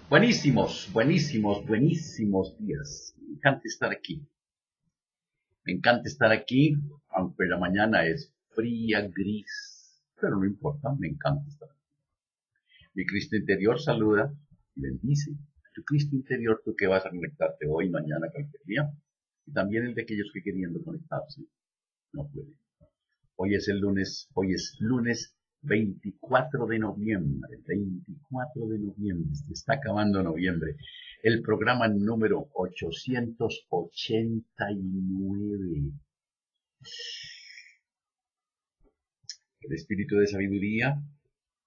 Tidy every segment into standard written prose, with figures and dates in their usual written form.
Buenísimos, buenísimos, buenísimos días. Me encanta estar aquí. Me encanta estar aquí, aunque la mañana es fría, gris, pero no importa, me encanta estar aquí. Mi Cristo interior saluda y bendice. Tu Cristo interior, tú que vas a conectarte hoy, mañana, cualquier día. Y también el de aquellos que queriendo conectarse no pueden. Hoy es lunes 24 de noviembre, 24 de noviembre, se está acabando noviembre, el programa número 889. El espíritu de sabiduría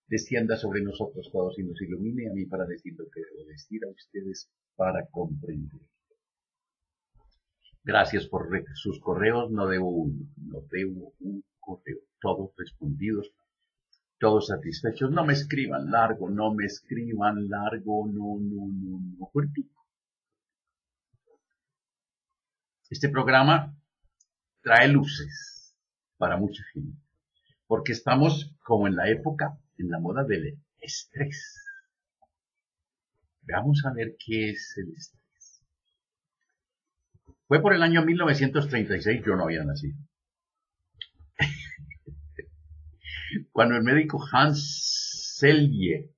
descienda sobre nosotros todos y nos ilumine a mí para decir lo que debo decir, a ustedes para comprender. Gracias por sus correos, no debo un correo, todos respondidos. Todos satisfechos. No me escriban largo, no, cortito. Este programa trae luces para mucha gente, porque estamos como en la época, en la moda del estrés. Vamos a ver qué es el estrés. Fue por el año 1936, yo no había nacido. Cuando el médico Hans Selye,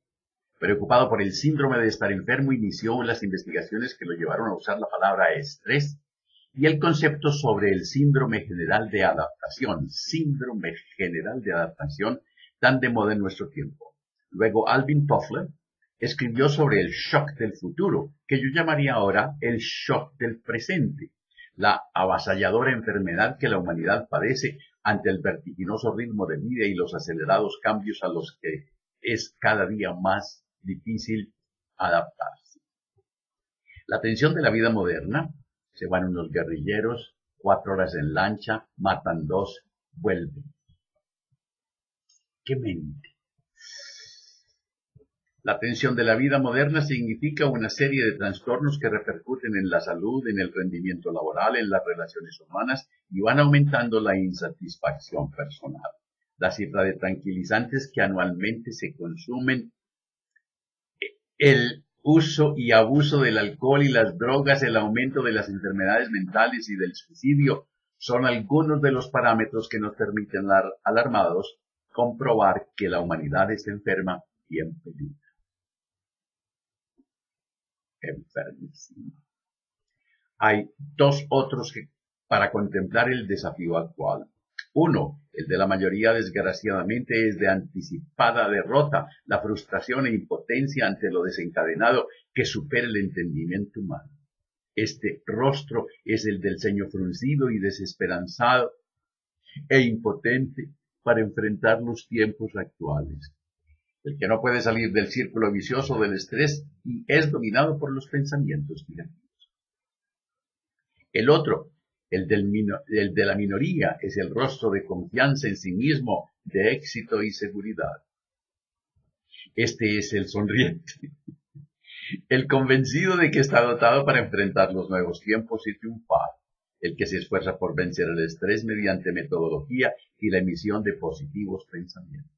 preocupado por el síndrome de estar enfermo, inició las investigaciones que lo llevaron a usar la palabra estrés y el concepto sobre el síndrome general de adaptación, tan de moda en nuestro tiempo. Luego Alvin Toffler escribió sobre el shock del futuro, que yo llamaría ahora el shock del presente, la avasalladora enfermedad que la humanidad padece ante el vertiginoso ritmo de vida y los acelerados cambios a los que es cada día más difícil adaptarse. La tensión de la vida moderna: se van unos guerrilleros, 4 horas en lancha, matan 2, vuelven. ¡Qué mente! La tensión de la vida moderna significa una serie de trastornos que repercuten en la salud, en el rendimiento laboral, en las relaciones humanas y van aumentando la insatisfacción personal. La cifra de tranquilizantes que anualmente se consumen, el uso y abuso del alcohol y las drogas, el aumento de las enfermedades mentales y del suicidio son algunos de los parámetros que nos permiten, alarmados, comprobar que la humanidad está enferma y en peligro. Enfermísima. Hay 2 otros para contemplar el desafío actual. Uno, el de la mayoría desgraciadamente, es de anticipada derrota, la frustración e impotencia ante lo desencadenado que supera el entendimiento humano. Este rostro es el del ceño fruncido y desesperanzado e impotente para enfrentar los tiempos actuales. El que no puede salir del círculo vicioso del estrés y es dominado por los pensamientos negativos. El otro, el de la minoría, es el rostro de confianza en sí mismo, de éxito y seguridad. Este es el sonriente, el convencido de que está dotado para enfrentar los nuevos tiempos y triunfar, el que se esfuerza por vencer el estrés mediante metodología y la emisión de positivos pensamientos.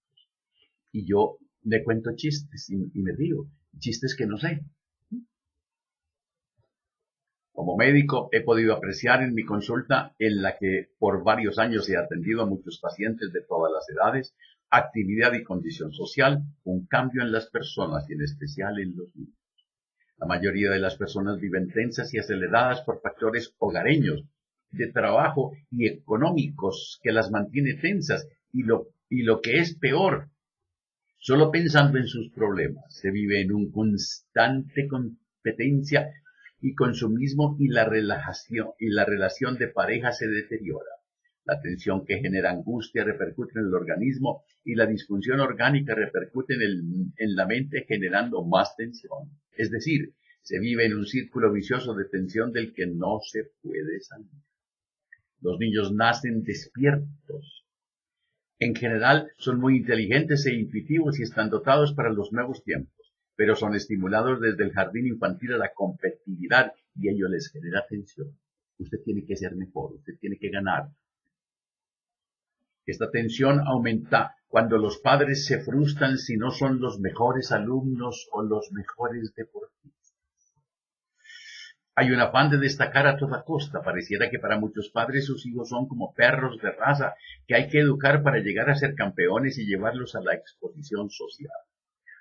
Y yo le cuento chistes y me río, chistes que no sé. Como médico he podido apreciar en mi consulta, en la que por varios años he atendido a muchos pacientes de todas las edades, actividad y condición social, un cambio en las personas y en especial en los niños. La mayoría de las personas viven tensas y aceleradas por factores hogareños, de trabajo y económicos que las mantiene tensas y lo que es peor, solo pensando en sus problemas. Se vive en un constante competencia y consumismo y la relación de pareja se deteriora. La tensión que genera angustia repercute en el organismo y la disfunción orgánica repercute en la mente, generando más tensión. Es decir, se vive en un círculo vicioso de tensión del que no se puede salir. Los niños nacen despiertos. En general, son muy inteligentes e intuitivos y están dotados para los nuevos tiempos, pero son estimulados desde el jardín infantil a la competitividad y ello les genera tensión. Usted tiene que ser mejor, usted tiene que ganar. Esta tensión aumenta cuando los padres se frustran si no son los mejores alumnos o los mejores deportistas. Hay un afán de destacar a toda costa. Pareciera que para muchos padres sus hijos son como perros de raza que hay que educar para llegar a ser campeones y llevarlos a la exposición social.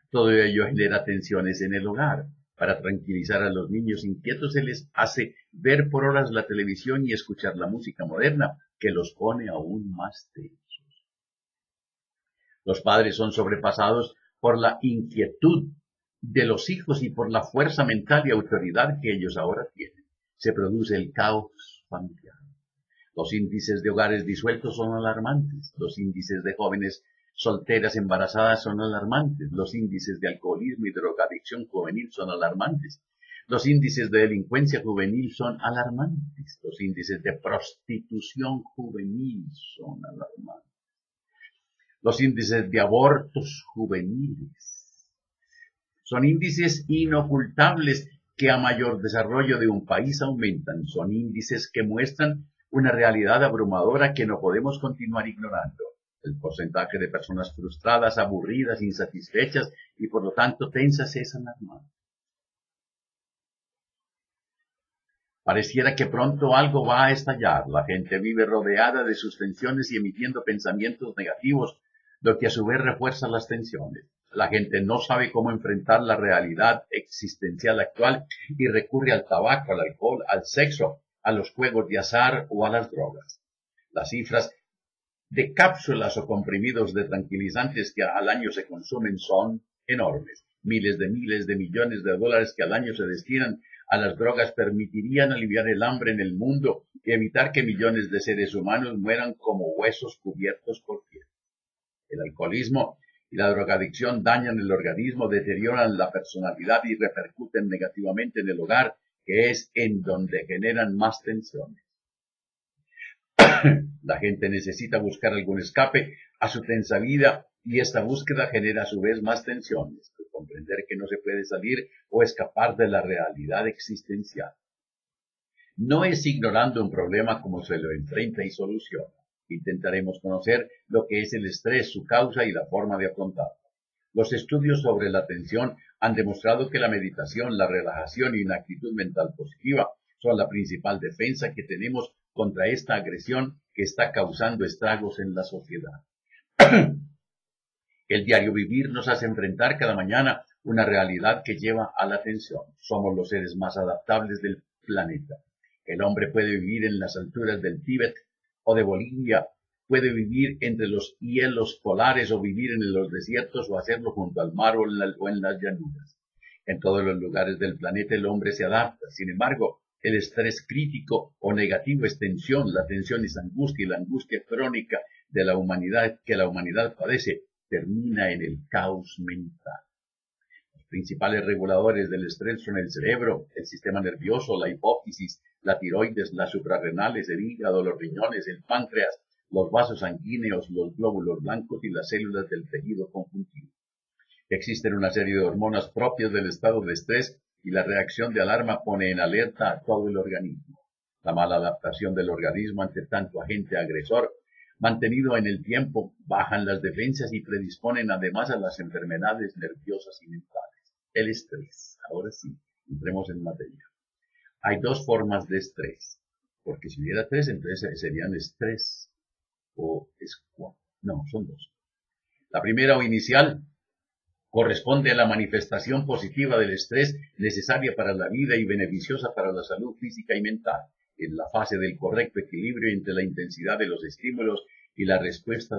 Todo ello genera tensiones en el hogar. Para tranquilizar a los niños inquietos se les hace ver por horas la televisión y escuchar la música moderna, que los pone aún más tensos. Los padres son sobrepasados por la inquietud de los hijos y por la fuerza mental y autoridad que ellos ahora tienen. Se produce el caos familiar. Los índices de hogares disueltos son alarmantes. Los índices de jóvenes solteras embarazadas son alarmantes. Los índices de alcoholismo y drogadicción juvenil son alarmantes. Los índices de delincuencia juvenil son alarmantes. Los índices de prostitución juvenil son alarmantes. Los índices de abortos juveniles son índices inocultables que a mayor desarrollo de un país aumentan. Son índices que muestran una realidad abrumadora que no podemos continuar ignorando. El porcentaje de personas frustradas, aburridas, insatisfechas y por lo tanto tensas es alarmante. Pareciera que pronto algo va a estallar. La gente vive rodeada de sus tensiones y emitiendo pensamientos negativos, lo que a su vez refuerza las tensiones. La gente no sabe cómo enfrentar la realidad existencial actual y recurre al tabaco, al alcohol, al sexo, a los juegos de azar o a las drogas. Las cifras de cápsulas o comprimidos de tranquilizantes que al año se consumen son enormes. Miles de millones de dólares que al año se destinan a las drogas permitirían aliviar el hambre en el mundo y evitar que millones de seres humanos mueran como huesos cubiertos por piel. El alcoholismo y la drogadicción dañan el organismo, deterioran la personalidad y repercuten negativamente en el hogar, que es en donde generan más tensiones. La gente necesita buscar algún escape a su tensa vida y esta búsqueda genera a su vez más tensiones, al comprender que no se puede salir o escapar de la realidad existencial. No es ignorando un problema como se lo enfrenta y soluciona. Intentaremos conocer lo que es el estrés, su causa y la forma de afrontarlo. Los estudios sobre la atención han demostrado que la meditación, la relajación y una actitud mental positiva son la principal defensa que tenemos contra esta agresión que está causando estragos en la sociedad. El diario vivir nos hace enfrentar cada mañana una realidad que lleva a la tensión. Somos los seres más adaptables del planeta. El hombre puede vivir en las alturas del Tíbet o de Bolivia, puede vivir entre los hielos polares o vivir en los desiertos o hacerlo junto al mar o en las llanuras. En todos los lugares del planeta el hombre se adapta. Sin embargo, el estrés crítico o negativo es tensión, la tensión es angustia y la angustia crónica de la humanidad que la humanidad padece termina en el caos mental. Los principales reguladores del estrés son el cerebro, el sistema nervioso, la hipófisis, la tiroides, las suprarrenales, el hígado, los riñones, el páncreas, los vasos sanguíneos, los glóbulos blancos y las células del tejido conjuntivo. Existen una serie de hormonas propias del estado de estrés y la reacción de alarma pone en alerta a todo el organismo. La mala adaptación del organismo ante tanto agente agresor, mantenido en el tiempo, bajan las defensas y predisponen además a las enfermedades nerviosas y mentales. El estrés. Ahora sí, entremos en materia. Hay dos formas de estrés, porque si hubiera tres, entonces serían estrés o squat. No, son dos. La primera o inicial corresponde a la manifestación positiva del estrés necesaria para la vida y beneficiosa para la salud física y mental, en la fase del correcto equilibrio entre la intensidad de los estímulos y la respuesta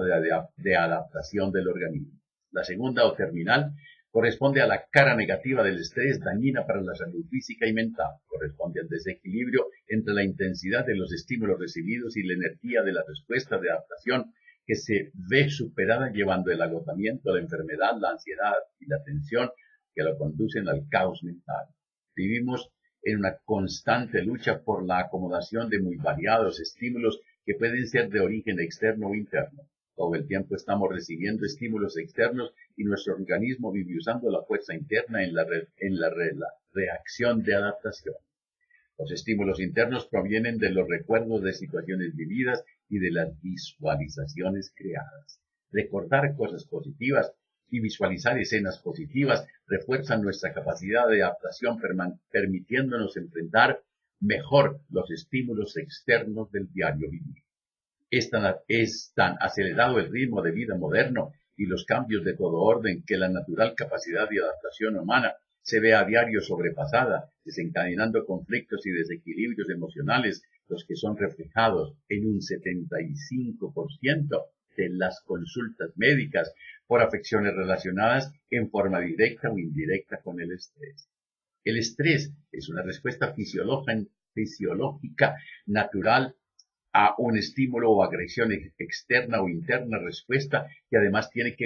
de adaptación del organismo. La segunda o terminal corresponde a la cara negativa del estrés dañina para la salud física y mental, corresponde al desequilibrio entre la intensidad de los estímulos recibidos y la energía de la respuesta de adaptación que se ve superada llevando el agotamiento, la enfermedad, la ansiedad y la tensión que lo conducen al caos mental. Vivimos en una constante lucha por la acomodación de muy variados estímulos que pueden ser de origen externo o interno. Todo el tiempo estamos recibiendo estímulos externos y nuestro organismo vive usando la fuerza interna en la reacción de adaptación. Los estímulos internos provienen de los recuerdos de situaciones vividas y de las visualizaciones creadas. Recordar cosas positivas y visualizar escenas positivas refuerzan nuestra capacidad de adaptación, permitiéndonos enfrentar mejor los estímulos externos del diario vivir. Es tan acelerado el ritmo de vida moderno y los cambios de todo orden que la natural capacidad de adaptación humana se ve a diario sobrepasada, desencadenando conflictos y desequilibrios emocionales, los que son reflejados en un 75% de las consultas médicas por afecciones relacionadas en forma directa o indirecta con el estrés. El estrés es una respuesta fisiológica natural a un estímulo o agresión externa o interna, respuesta que además tiene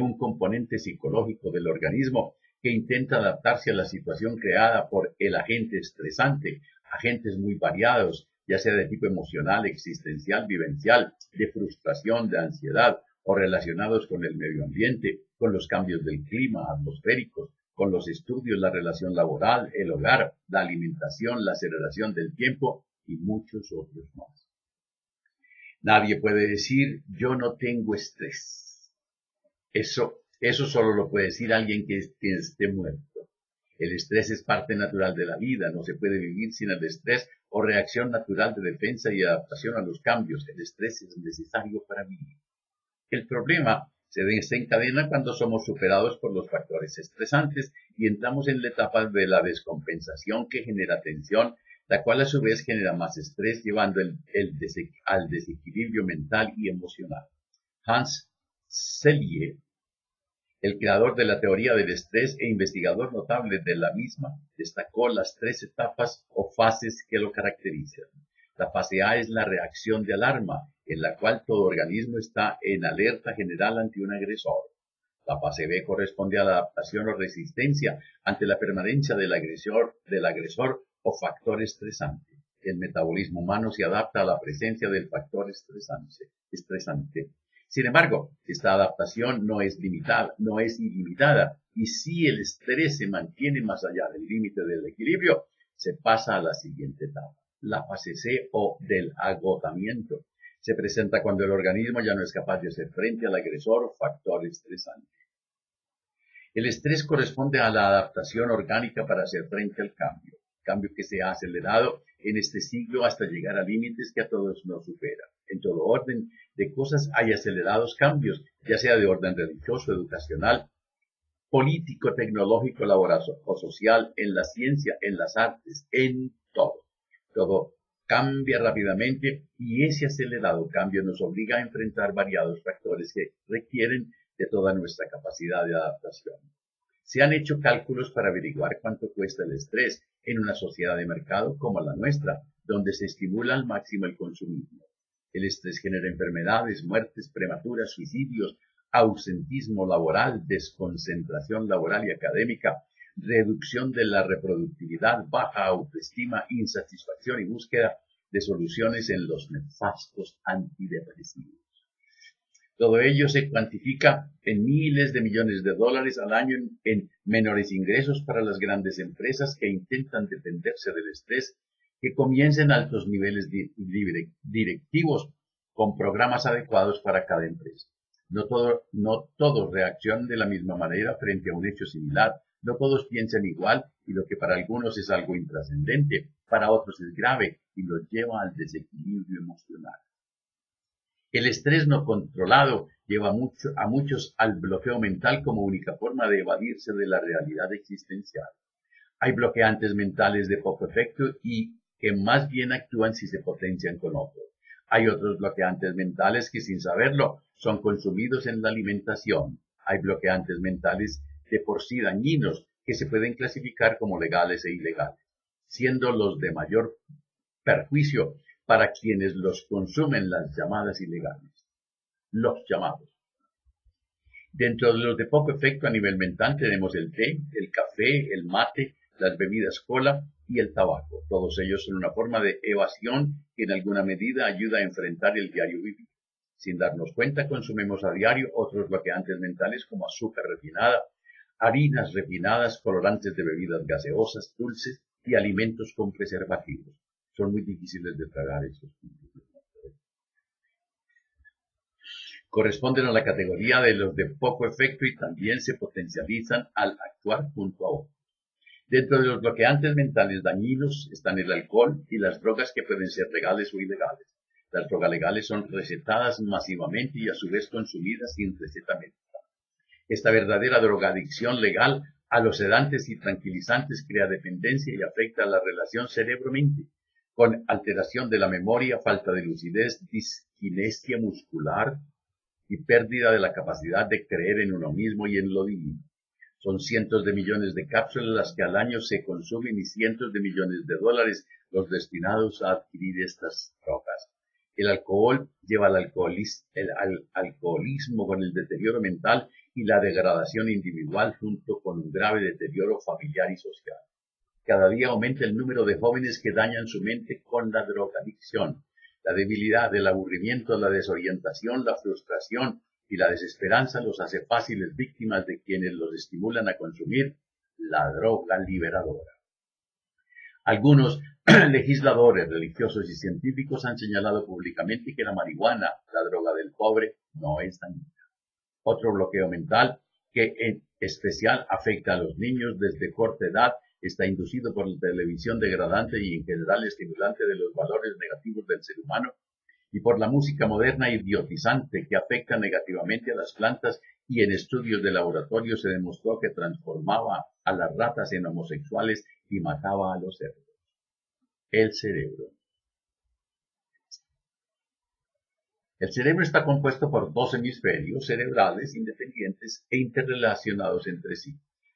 un componente psicológico del organismo que intenta adaptarse a la situación creada por el agente estresante, agentes muy variados, ya sea de tipo emocional, existencial, vivencial, de frustración, de ansiedad, o relacionados con el medio ambiente, con los cambios del clima, atmosféricos, con los estudios, la relación laboral, el hogar, la alimentación, la aceleración del tiempo y muchos otros más. Nadie puede decir, yo no tengo estrés. Eso solo lo puede decir alguien que esté muerto. El estrés es parte natural de la vida, no se puede vivir sin el estrés o reacción natural de defensa y adaptación a los cambios. El estrés es necesario para vivir. El problema se desencadena cuando somos superados por los factores estresantes y entramos en la etapa de la descompensación que genera tensión, la cual a su vez genera más estrés, llevando al desequilibrio mental y emocional. Hans Selye, el creador de la teoría del estrés e investigador notable de la misma, destacó las 3 etapas o fases que lo caracterizan. La fase A es la reacción de alarma, en la cual todo organismo está en alerta general ante un agresor. La fase B corresponde a la adaptación o resistencia ante la permanencia del agresor o factor estresante. El metabolismo humano se adapta a la presencia del factor estresante. Sin embargo, esta adaptación no es ilimitada, y si el estrés se mantiene más allá del límite del equilibrio, se pasa a la siguiente etapa. La fase C o del agotamiento se presenta cuando el organismo ya no es capaz de hacer frente al agresor o factor estresante. El estrés corresponde a la adaptación orgánica para hacer frente al cambio que se ha acelerado en este siglo hasta llegar a límites que a todos nos supera. En todo orden de cosas hay acelerados cambios, ya sea de orden religioso, educacional, político, tecnológico, laboral o social, en la ciencia, en las artes, en todo. Todo cambia rápidamente y ese acelerado cambio nos obliga a enfrentar variados factores que requieren de toda nuestra capacidad de adaptación. Se han hecho cálculos para averiguar cuánto cuesta el estrés en una sociedad de mercado como la nuestra, donde se estimula al máximo el consumismo. El estrés genera enfermedades, muertes prematuras, suicidios, ausentismo laboral, desconcentración laboral y académica, reducción de la reproductividad, baja autoestima, insatisfacción y búsqueda de soluciones en los nefastos antidepresivos. Todo ello se cuantifica en miles de millones de dólares al año en menores ingresos para las grandes empresas que intentan defenderse del estrés, que comiencen altos niveles directivos con programas adecuados para cada empresa. No todos reaccionan de la misma manera frente a un hecho similar. No todos piensan igual y lo que para algunos es algo intrascendente, para otros es grave y los lleva al desequilibrio emocional. El estrés no controlado lleva a muchos al bloqueo mental como única forma de evadirse de la realidad existencial. Hay bloqueantes mentales de poco efecto y que más bien actúan si se potencian con otros. Hay otros bloqueantes mentales que sin saberlo son consumidos en la alimentación. Hay bloqueantes mentales de por sí dañinos que se pueden clasificar como legales e ilegales, siendo los de mayor perjuicio para quienes los consumen las llamadas ilegales. Los llamados. Dentro de los de poco efecto a nivel mental tenemos el té, el café, el mate, las bebidas cola y el tabaco. Todos ellos son una forma de evasión que en alguna medida ayuda a enfrentar el diario vivir. Sin darnos cuenta, consumimos a diario otros bloqueantes mentales como azúcar refinada, harinas refinadas, colorantes de bebidas gaseosas, dulces y alimentos con preservativos. Son muy difíciles de tragar estos puntos. Corresponden a la categoría de los de poco efecto y también se potencializan al actuar junto a otros. Dentro de los bloqueantes mentales dañinos están el alcohol y las drogas que pueden ser legales o ilegales. Las drogas legales son recetadas masivamente y a su vez consumidas sin receta médica. Esta verdadera drogadicción legal a los sedantes y tranquilizantes crea dependencia y afecta la relación cerebro-mente, con alteración de la memoria, falta de lucidez, disquinesia muscular y pérdida de la capacidad de creer en uno mismo y en lo divino. Son cientos de millones de cápsulas las que al año se consumen y cientos de millones de dólares los destinados a adquirir estas drogas. El alcohol lleva al alcoholismo con el deterioro mental y la degradación individual junto con un grave deterioro familiar y social. Cada día aumenta el número de jóvenes que dañan su mente con la drogadicción. La debilidad, el aburrimiento, la desorientación, la frustración y la desesperanza los hace fáciles víctimas de quienes los estimulan a consumir la droga liberadora. Algunos legisladores, religiosos y científicos han señalado públicamente que la marihuana, la droga del pobre, no es dañina. Otro bloqueo mental que en especial afecta a los niños desde corta edad está inducido por la televisión degradante y en general estimulante de los valores negativos del ser humano y por la música moderna idiotizante que afecta negativamente a las plantas y en estudios de laboratorio se demostró que transformaba a las ratas en homosexuales y mataba a los cerdos. El cerebro. El cerebro está compuesto por dos hemisferios cerebrales independientes e interrelacionados entre sí.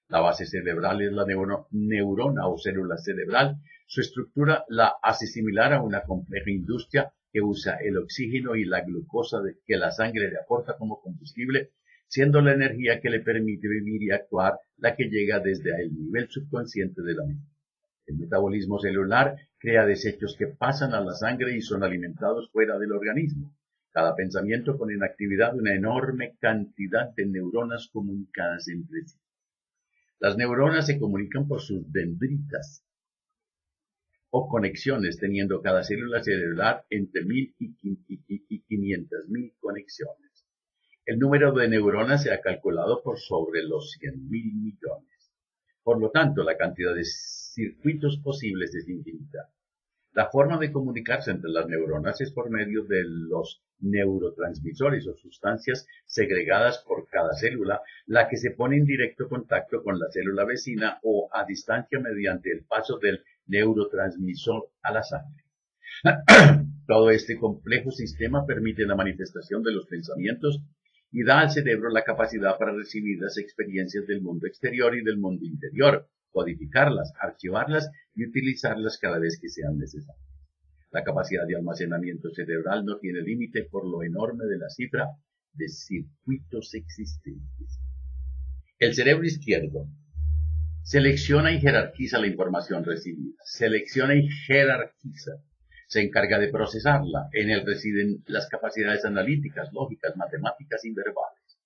La base cerebral es la neurona o célula cerebral. Su estructura la hace similar a una compleja industria que usa el oxígeno y la glucosa que la sangre le aporta como combustible, siendo la energía que le permite vivir y actuar la que llega desde el nivel subconsciente de la mente. El metabolismo celular crea desechos que pasan a la sangre y son alimentados fuera del organismo. Cada pensamiento pone en actividad una enorme cantidad de neuronas comunicadas entre sí. Las neuronas se comunican por sus dendritas o conexiones, teniendo cada célula cerebral entre 1000 y 500.000 conexiones. El número de neuronas se ha calculado por sobre los 100.000 millones. Por lo tanto, la cantidad de circuitos posibles es infinita. La forma de comunicarse entre las neuronas es por medio de los neurotransmisores o sustancias segregadas por cada célula, la que se pone en directo contacto con la célula vecina o a distancia mediante el paso del neurotransmisor a la sangre. Todo este complejo sistema permite la manifestación de los pensamientos y da al cerebro la capacidad para recibir las experiencias del mundo exterior y del mundo interior, codificarlas, archivarlas y utilizarlas cada vez que sean necesarias. La capacidad de almacenamiento cerebral no tiene límite por lo enorme de la cifra de circuitos existentes. El cerebro izquierdo selecciona y jerarquiza la información recibida. Selecciona y jerarquiza. Se encarga de procesarla. En él residen las capacidades analíticas, lógicas, matemáticas y verbales.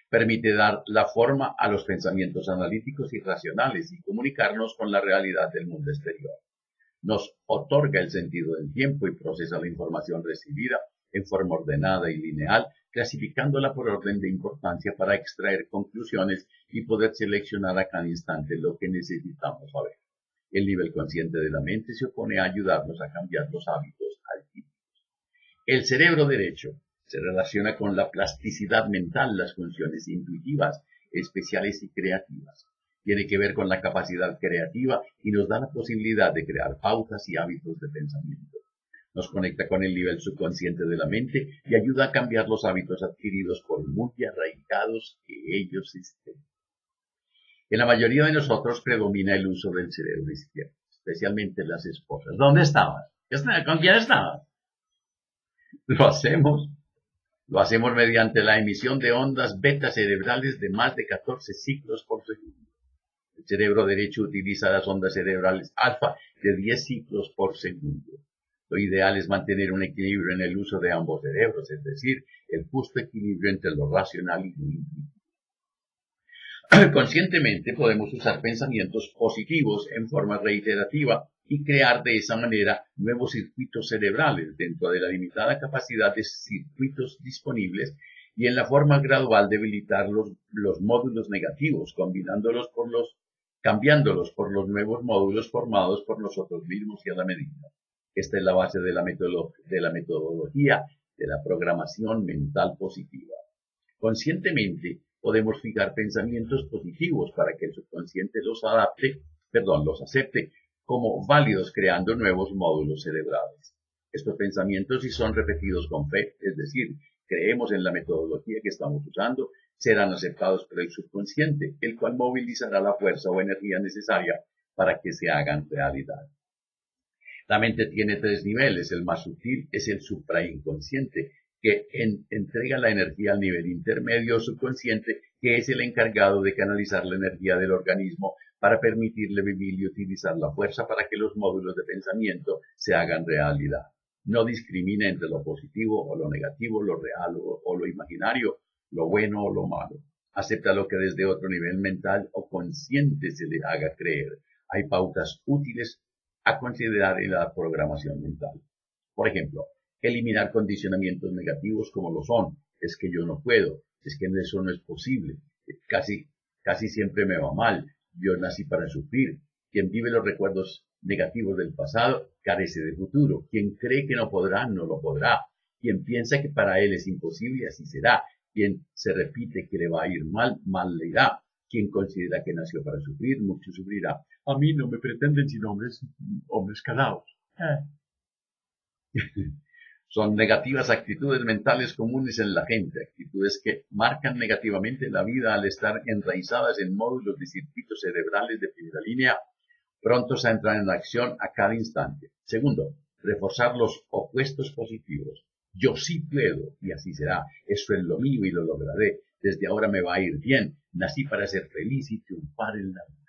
Permite dar la forma a los pensamientos analíticos y racionales y comunicarnos con la realidad del mundo exterior. Nos otorga el sentido del tiempo y procesa la información recibida en forma ordenada y lineal, clasificándola por orden de importancia para extraer conclusiones y poder seleccionar a cada instante lo que necesitamos saber. El nivel consciente de la mente se opone a ayudarnos a cambiar los hábitos adquiridos. El cerebro derecho se relaciona con la plasticidad mental, las funciones intuitivas, especiales y creativas. Tiene que ver con la capacidad creativa y nos da la posibilidad de crear pautas y hábitos de pensamiento. Nos conecta con el nivel subconsciente de la mente y ayuda a cambiar los hábitos adquiridos por muy arraigados que ellos estén. En la mayoría de nosotros predomina el uso del cerebro izquierdo, especialmente las esposas. ¿Dónde estabas? ¿Con quién estabas? Lo hacemos mediante la emisión de ondas beta cerebrales de más de 14 ciclos por segundo. El cerebro derecho utiliza las ondas cerebrales alfa de 10 ciclos por segundo. Lo ideal es mantener un equilibrio en el uso de ambos cerebros, es decir, el justo equilibrio entre lo racional y lo intuitivo. Conscientemente podemos usar pensamientos positivos en forma reiterativa y crear de esa manera nuevos circuitos cerebrales dentro de la limitada capacidad de circuitos disponibles y en la forma gradual debilitar los módulos negativos, combinándolos por los cambiándolos por los nuevos módulos formados por nosotros mismos y a la medida. Esta es la base de la metodología de la programación mental positiva. Conscientemente podemos fijar pensamientos positivos para que el subconsciente los acepte como válidos, creando nuevos módulos cerebrales. Estos pensamientos, si son repetidos con fe, es decir, creemos en la metodología que estamos usando, serán aceptados por el subconsciente, el cual movilizará la fuerza o energía necesaria para que se hagan realidad. La mente tiene tres niveles. El más sutil es el suprainconsciente, que entrega la energía al nivel intermedio subconsciente, que es el encargado de canalizar la energía del organismo para permitirle vivir y utilizar la fuerza para que los módulos de pensamiento se hagan realidad. No discrimina entre lo positivo o lo negativo, lo real o lo imaginario, lo bueno o lo malo. Acepta lo que desde otro nivel mental o consciente se le haga creer. Hay pautas útiles a considerar en la programación mental. Por ejemplo, eliminar condicionamientos negativos como lo son: es que yo no puedo, es que eso no es posible, casi siempre me va mal, yo nací para sufrir. Quien vive los recuerdos negativos del pasado carece de futuro. Quien cree que no podrá, no lo podrá. Quien piensa que para él es imposible, así será. Quien se repite que le va a ir mal, mal le irá. Quien considera que nació para sufrir, mucho sufrirá. A mí no me pretenden sino hombres calados. Son negativas actitudes mentales comunes en la gente, actitudes que marcan negativamente la vida al estar enraizadas en módulos de circuitos cerebrales de primera línea, prontos a entrar en acción a cada instante. Segundo, reforzar los opuestos positivos. Yo sí puedo, y así será. Eso es lo mío y lo lograré. Desde ahora me va a ir bien. Nací para ser feliz y triunfar en la vida.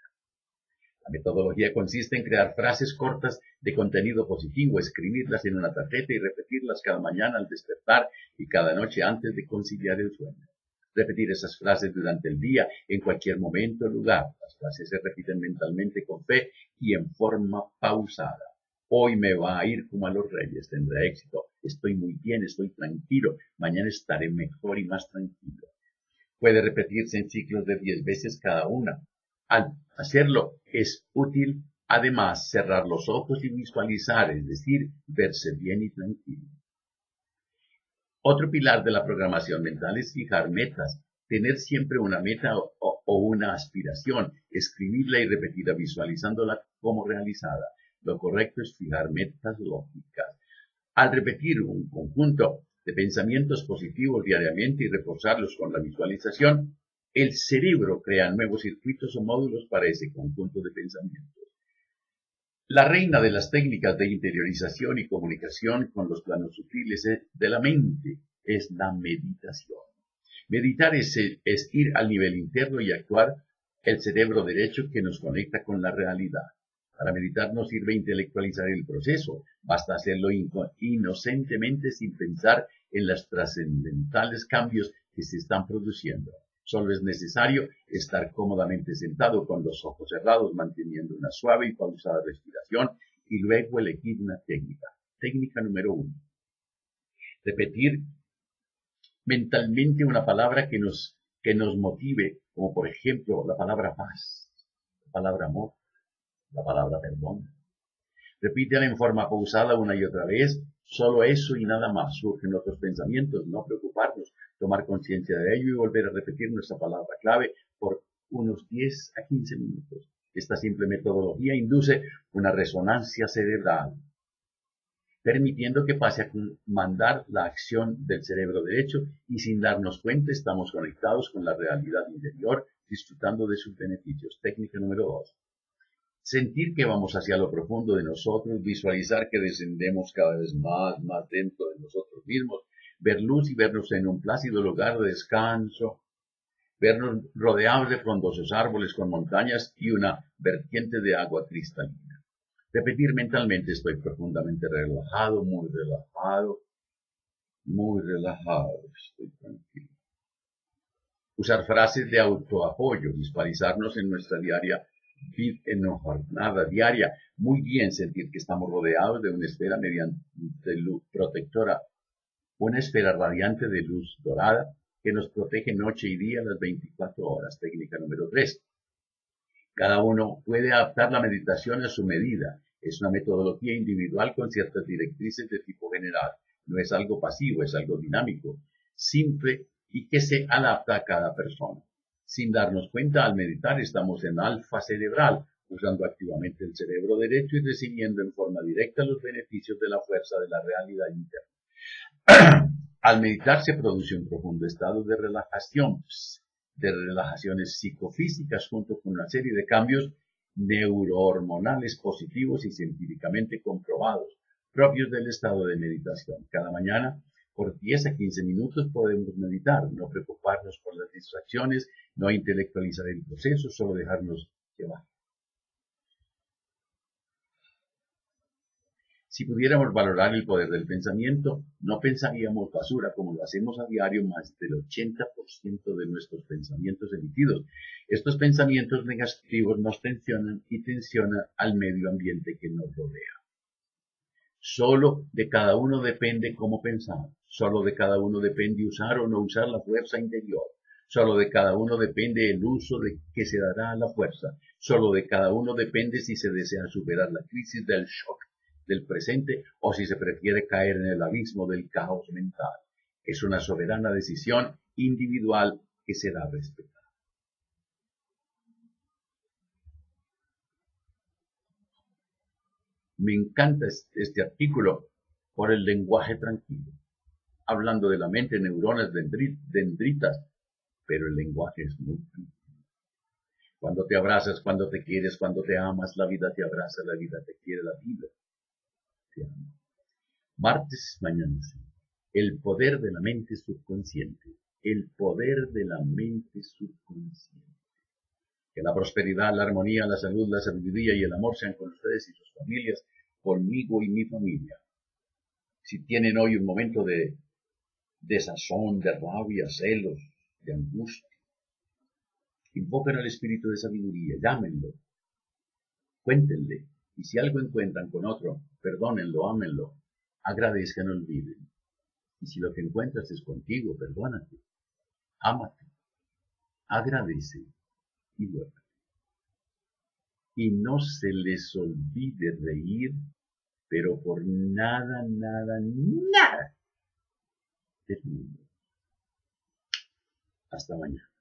La metodología consiste en crear frases cortas de contenido positivo, escribirlas en una tarjeta y repetirlas cada mañana al despertar y cada noche antes de conciliar el sueño. Repetir esas frases durante el día, en cualquier momento o lugar. Las frases se repiten mentalmente con fe y en forma pausada. Hoy me va a ir como a los reyes, tendré éxito. Estoy muy bien, estoy tranquilo. Mañana estaré mejor y más tranquilo. Puede repetirse en ciclos de 10 veces cada una. Al hacerlo es útil, además, cerrar los ojos y visualizar, es decir, verse bien y tranquilo. Otro pilar de la programación mental es fijar metas, tener siempre una meta o una aspiración, escribirla y repetirla visualizándola como realizada. Lo correcto es fijar metas lógicas. Al repetir un conjunto de pensamientos positivos diariamente y reforzarlos con la visualización, el cerebro crea nuevos circuitos o módulos para ese conjunto de pensamientos. La reina de las técnicas de interiorización y comunicación con los planos sutiles de la mente es la meditación. Meditar es ir al nivel interno y actuar el cerebro derecho que nos conecta con la realidad. Para meditar no sirve intelectualizar el proceso, basta hacerlo inocentemente sin pensar en los trascendentales cambios que se están produciendo. Solo es necesario estar cómodamente sentado con los ojos cerrados, manteniendo una suave y pausada respiración y luego elegir una técnica. Técnica número 1. Repetir mentalmente una palabra que nos motive, como por ejemplo la palabra paz, la palabra amor, la palabra perdón. Repítela en forma pausada una y otra vez. Solo eso y nada más. Surgen otros pensamientos, no preocuparnos, tomar conciencia de ello y volver a repetir nuestra palabra clave por unos 10 a 15 minutos. Esta simple metodología induce una resonancia cerebral, permitiendo que pase a comandar la acción del cerebro derecho y sin darnos cuenta estamos conectados con la realidad interior, disfrutando de sus beneficios. Técnica número 2. Sentir que vamos hacia lo profundo de nosotros, visualizar que descendemos cada vez más dentro de nosotros mismos, ver luz y vernos en un plácido lugar de descanso, vernos rodeados de frondosos árboles con montañas y una vertiente de agua cristalina. Repetir mentalmente: estoy profundamente relajado, muy relajado, estoy tranquilo. Usar frases de autoapoyo, visualizarnos en nuestra jornada diaria. Muy bien, sentir que estamos rodeados de una esfera mediante luz protectora, una esfera radiante de luz dorada que nos protege noche y día las 24 horas. Técnica número 3. Cada uno puede adaptar la meditación a su medida. Es una metodología individual con ciertas directrices de tipo general. No es algo pasivo, es algo dinámico, simple y que se adapta a cada persona. Sin darnos cuenta, al meditar estamos en alfa cerebral, usando activamente el cerebro derecho y recibiendo en forma directa los beneficios de la fuerza de la realidad interna. Al meditar se produce un profundo estado de relajación, de relajaciones psicofísicas junto con una serie de cambios neurohormonales positivos y científicamente comprobados, propios del estado de meditación. Cada mañana, por 10 a 15 minutos podemos meditar, no preocuparnos por las distracciones, no intelectualizar el proceso, solo dejarnos llevar. Si pudiéramos valorar el poder del pensamiento, no pensaríamos basura como lo hacemos a diario. Más del 80% de nuestros pensamientos emitidos. Estos pensamientos negativos nos tensionan y tensionan al medio ambiente que nos rodea. Solo de cada uno depende cómo pensar. Solo de cada uno depende usar o no usar la fuerza interior. Solo de cada uno depende el uso que se dará a la fuerza. Solo de cada uno depende si se desea superar la crisis del shock del presente o si se prefiere caer en el abismo del caos mental. Es una soberana decisión individual que será respetada. Me encanta este artículo por el lenguaje tranquilo, hablando de la mente, neuronas, dendritas, pero el lenguaje es muy tranquilo. Cuando te abrazas, cuando te quieres, cuando te amas, la vida te abraza, la vida te quiere, la vida te ama. Martes, mañana sí. El poder de la mente subconsciente. El poder de la mente subconsciente. Que la prosperidad, la armonía, la salud, la sabiduría y el amor sean con ustedes y sus familias, conmigo y mi familia. Si tienen hoy un momento de desazón, de rabia, celos, de angustia, invoquen al espíritu de sabiduría, llámenlo, cuéntenle, y si algo encuentran con otro, perdónenlo, ámenlo, agradezcan, olviden. Y si lo que encuentras es contigo, perdónate, ámate, agradece y duérmete. Y no se les olvide reír, pero por nada, nada, nada del mundo. Hasta mañana.